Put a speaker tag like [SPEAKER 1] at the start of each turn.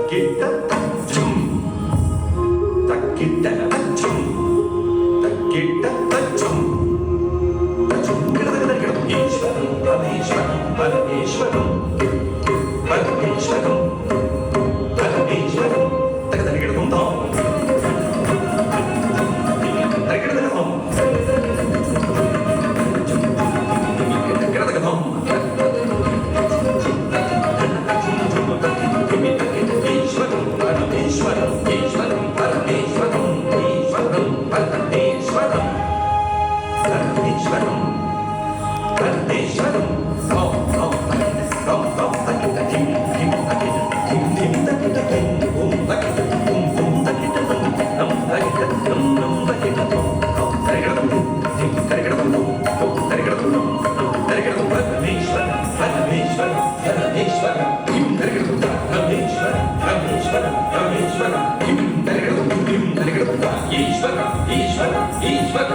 [SPEAKER 1] తక్కిట తచ్చం తక్కిట తచ్చం తక్కిట తచ్చం తచ్చం గిడదగదగడం ఈశ్వరం పరమేశ్వరం పరమేశ్వరం పరమేశ్వరం పరమేశ్వరం తగదగడం తాం తగదగడం గిడదగడం ఈశ్వరం పరమేశ్వరం ఈశ్వరం పరమేశ్వరం ఈశ్వరం పరమేశ్వరం పరమేశ్వరం పరమేశ్వరం ఈశ్వర ఈశ్వర ఈశ్వర